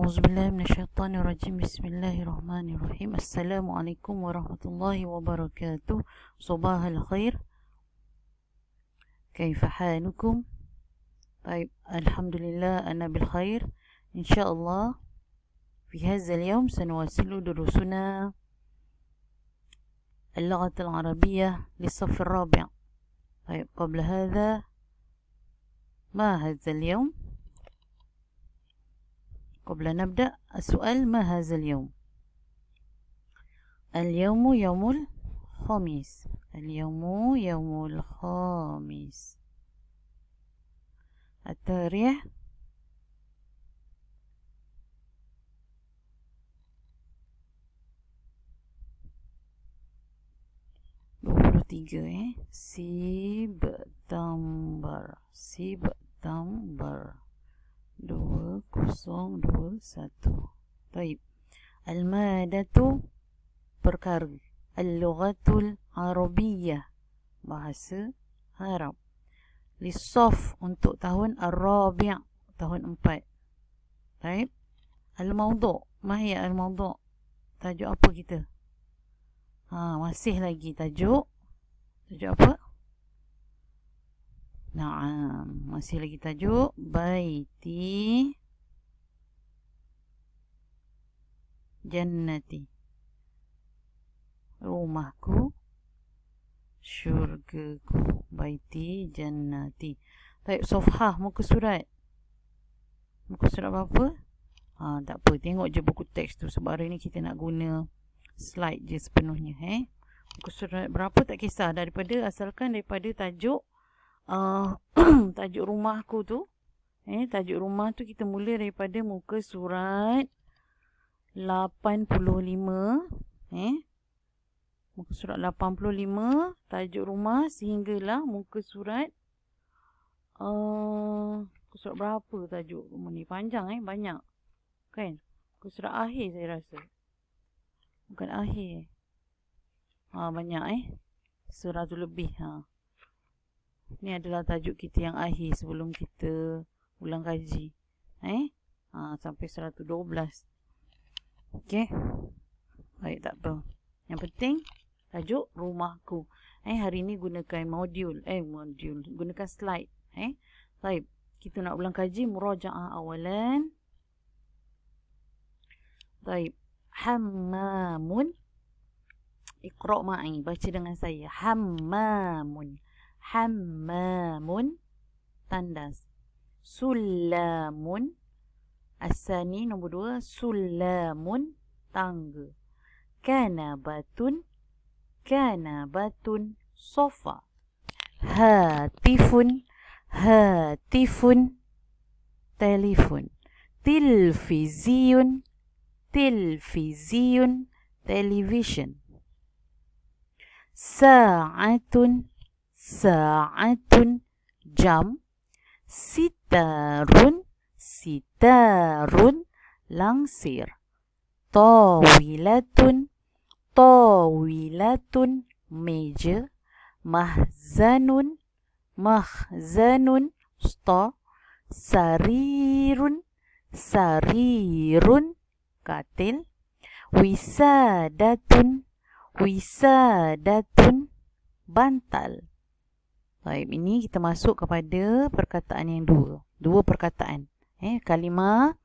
A'udzubillahi minasyaitonirrajim. Bismillahirrahmanirrahim. Assalamualaikum warahmatullahi wabarakatuh. Sabahal khair. Kaifa halukum? Baik, alhamdulillah ana bil khair. Insyaallah في هذا اليوم سنواصل دروسنا اللغة العربية للصف الرابع. طيب، قبل هذا ما هذا اليوم؟ قبل أن نبدأ السؤال: ما هذا اليوم؟ اليوم يوم الخميس. اليوم يوم الخميس. التاريخ 23 September 2021. طيب، المادة perkara, اللغة العربية bahasa Arab, للصف untuk tahun الرابع tahun 4. طيب، الموضوع ما هي الموضوع؟ tajuk apa kita? Masih lagi tajuk apa? Naam, masih lagi tajuk baiti jannati, rumahku syurgaku, baiti jannati. Baik, safhah, muka surat berapa? Tak apa, tengok je buku teks tu, sebab hari ni kita nak guna slide je sepenuhnya. Muka surat berapa tak kisah, asalkan daripada tajuk tajuk rumahku tu. Tajuk rumah tu kita mula daripada muka surat 85. Muka surat 85 tajuk rumah sehinggalah muka surat berapa tajuk rumah ni? Panjang banyak kan? Muka surat akhir saya rasa. Bukan akhir. Banyak 100 lebih. Ni adalah tajuk kita yang akhir sebelum kita ulang kaji. Sampai 112. Okey. Baik, tak apa. Yang penting tajuk rumahku. Hari ni gunakan modul. Gunakan slide. Baik, kita nak ulang kaji murajaah awalan. Baik. Hammamun. Iqra' ma'i, baca dengan saya. Hammamun. Hammamun, tandas. Sulamun, asani nombor 2. Sulamun, tangga. Kanabatun, kanabatun, sofa. Hatifun, hatifun, telefon. Tilfiziyun, tilfiziyun, television. Sa'atun, sa'atun, jam. Sitarun, sitarun, langsir. Tawilatun, tawilatun, meja. Mahzanun, mahzanun, stor. Sarirun, sarirun, katil. Wisadatun, wisadatun, bantal. Baik, ini kita masuk kepada perkataan yang dua perkataan. Kalimah,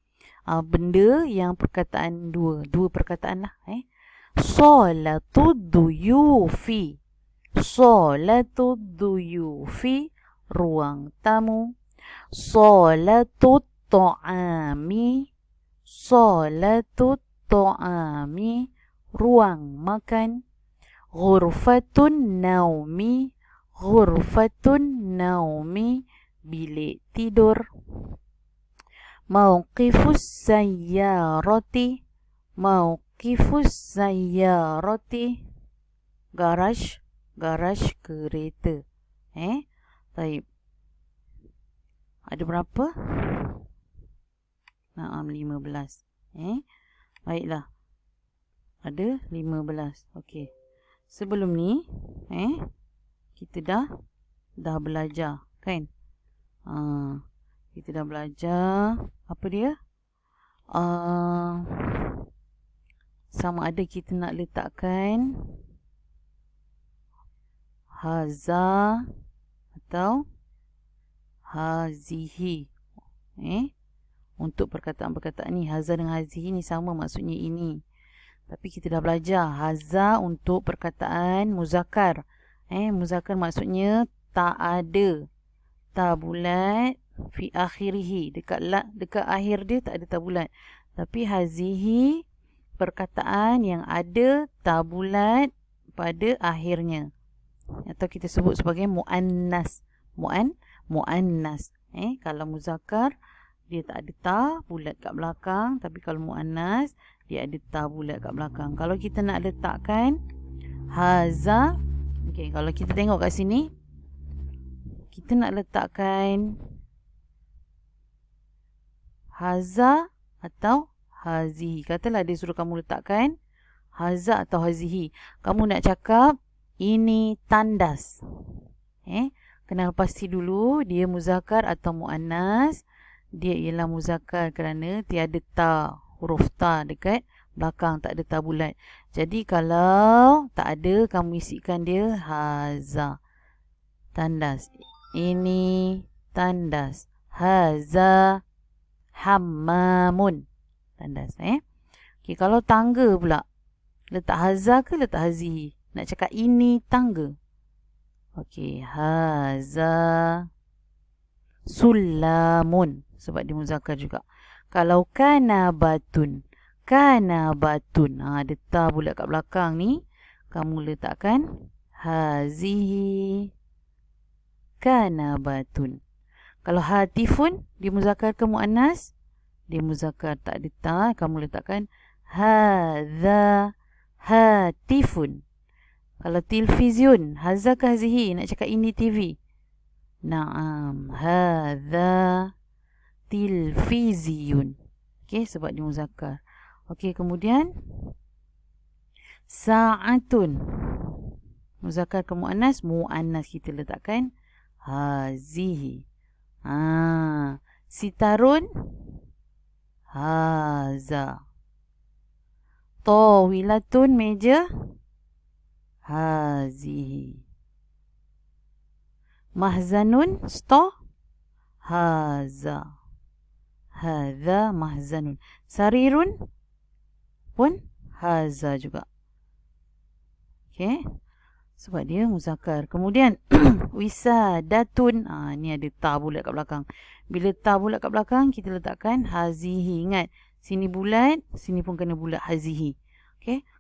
benda yang perkataan dua perkataan lah. Salatud duyufi, salatud duyufi, ruang tamu. Salatut ta'ami, salatut ta'ami, ruang makan. Ghurfatun naumi, ghurfatun naumi, bilik tidur. Mauqifus sayyarati, mauqifus sayyarati, garaj, garaj kereta. Baik. Ada berapa? 15. Baiklah. Ada 15. Okey. Sebelum ni kita dah belajar kan? Kita dah belajar apa dia? sama ada kita nak letakkan haza atau hazihi. Untuk perkataan-perkataan ni, haza dengan hazihi ni sama, maksudnya ini. Tapi kita dah belajar haza untuk perkataan muzakkar. Muzakkar maksudnya tak ada tabulat fi akhirihi, dekat akhir dia tak ada tabulat. Tapi hazihi perkataan yang ada tabulat pada akhirnya, atau kita sebut sebagai muannas. Muannas. Kalau muzakkar dia tak ada ta bulat kat belakang, tapi kalau muannas dia ada ta bulat kat belakang. Kalau kita nak letakkan haza, kalau kita tengok kat sini, kita nak letakkan haza atau hazihi. Katalah dia suruh kamu letakkan haza atau hazihi. Kamu nak cakap ini tandas. Kena pasti dulu dia muzakkar atau muannas. Dia ialah muzakkar kerana tiada ta, huruf ta dekat belakang, tak ada ta bulat. Jadi kalau tak ada, kamu isikan dia haza, tandas. Ini tandas. Haza hammamun, tandas. Kalau tangga pula, letak haza ke letak hazihi? Nak cakap ini tangga. Haza sulamun, sebab dia muzakkar juga. Kalau kana batun, ada ta bulat kat belakang ni, kamu letakkan hazihi kana batun. Kalau hatifun, dia muzakkar ke muannas? Dia muzakkar, tak ada ta, kamu letakkan hadza hatifun. Kalau tilfizyun, haza ke hazihi? Nak cakap ini TV. Naam, hadza tilfizyun. Sebab dia muzakkar. Kemudian sa'atun, muzakkar ke muannas? Muannas, kita letakkan hazihi. Sitarun, haza. Tawilatun, meja, hazihi. Mahzanun, store, haza. Hadza mahzanun. Sarirun pun haza juga. Sebab dia muzakkar. Kemudian wisadatun, ni ada ta bulat kat belakang. Bila ta bulat kat belakang, kita letakkan hazihi. Ingat, sini bulat, sini pun kena bulat, hazihi.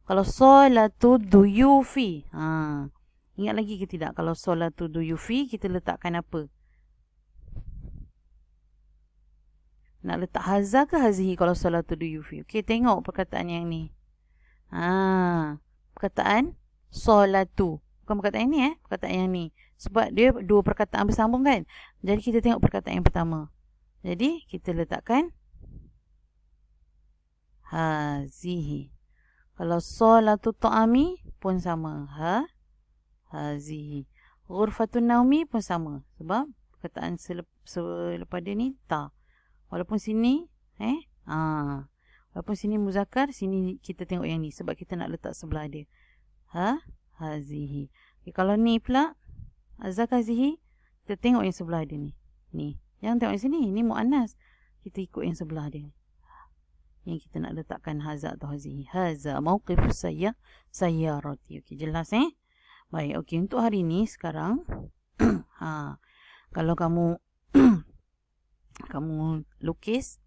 Kalau solatul duyufi, ingat lagi ke tidak? Kalau solatul duyufi, kita letakkan apa? Nak letak haza ke hazihi kalau solatul duyufi? Tengok perkataan yang ni. Perkataan solatu. Bukan perkataan ini, perkataan yang ni. Sebab dia dua perkataan bersambung kan. Jadi kita tengok perkataan yang pertama. Jadi kita letakkan hazihi. Kalau solatu ta'ami pun sama. Hazihi. Ghurfatun naumi pun sama. Sebab perkataan selepas dia ni ta. Walaupun sini walaupun sini muzakkar, sini kita tengok yang ni sebab kita nak letak sebelah dia. Hazihi. Kalau ni pula haza hazihi, kita tengok yang sebelah dia ni. Jangan tengok yang sini, ni muannas. Kita ikut yang sebelah dia. Yang kita nak letakkan haza atau hazihi. Haza mauqifus sayyarati. Jelas Baik, untuk hari ni sekarang kalau kamu kamu lukis,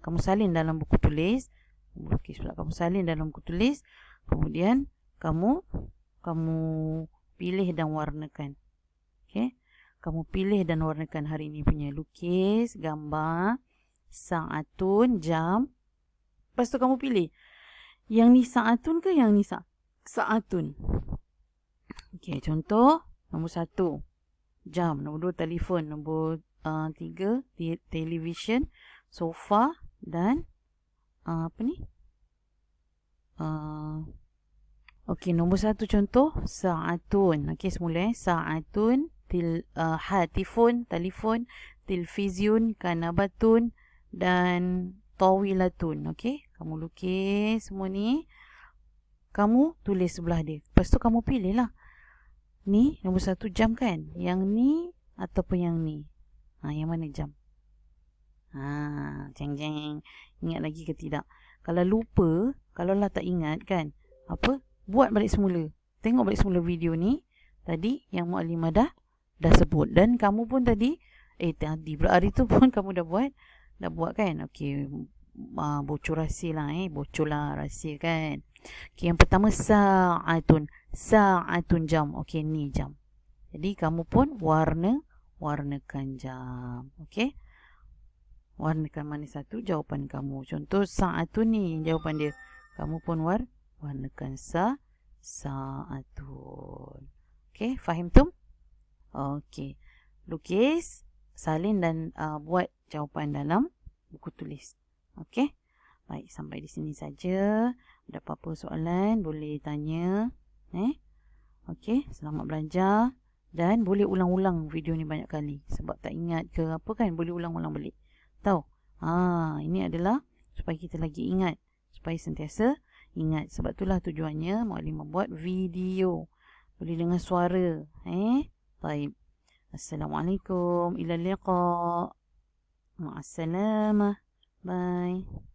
kamu salin dalam buku tulis, kamu salin dalam buku tulis, kemudian kamu pilih dan warnakan. Kamu pilih dan warnakan hari ini punya lukis, gambar, sa'atun, jam. Lepas tu kamu pilih yang ni sa'atun ke yang ni sa'atun. Contoh nombor 1 jam, nombor 2 telefon, nombor 3 television, sofa dan nombor 1 contoh sa'atun. Semula sa'atun, hatifun, telefon, televisiun, kanabatun dan tawilatun. Okey, kamu lukis semua ni. Kamu tulis sebelah dia. Lepas tu kamu pilih lah. Ni nombor 1 jam kan? Yang ni ataupun yang ni? Yang mana jam? Jeng. Ingat lagi ke tidak? Kalau lupa, kalau lah tak ingat kan, buat balik semula. Tengok balik semula video ni. Tadi yang Muallimah dah sebut. Dan kamu pun tadi pula hari tu pun kamu dah buat kan? Okey, bocor rahsia lah bocor lah rahsia kan. Okey, yang pertama sa'atun jam. Okey, ni jam. Jadi kamu pun warnakan jam. Okey, warnakan mana satu jawapan kamu. Contoh sa'atun ni jawapan dia. Kamu pun warnakan sa'atun. Okey, fahimtum? Okey, lukis, salin dan buat jawapan dalam buku tulis. Okey, baik, sampai di sini saja. Ada apa-apa soalan boleh tanya. Okey, selamat belajar. Dan boleh ulang-ulang video ni banyak kali. Sebab tak ingat ke apa kan, boleh ulang-ulang balik. Tahu? Ini adalah supaya kita lagi ingat. Supaya sentiasa ingat. Sebab itulah tujuannya Muallimah buat video. Boleh dengar suara. Baik. Assalamualaikum. Ila liqa. Ma'assalamah. Bye.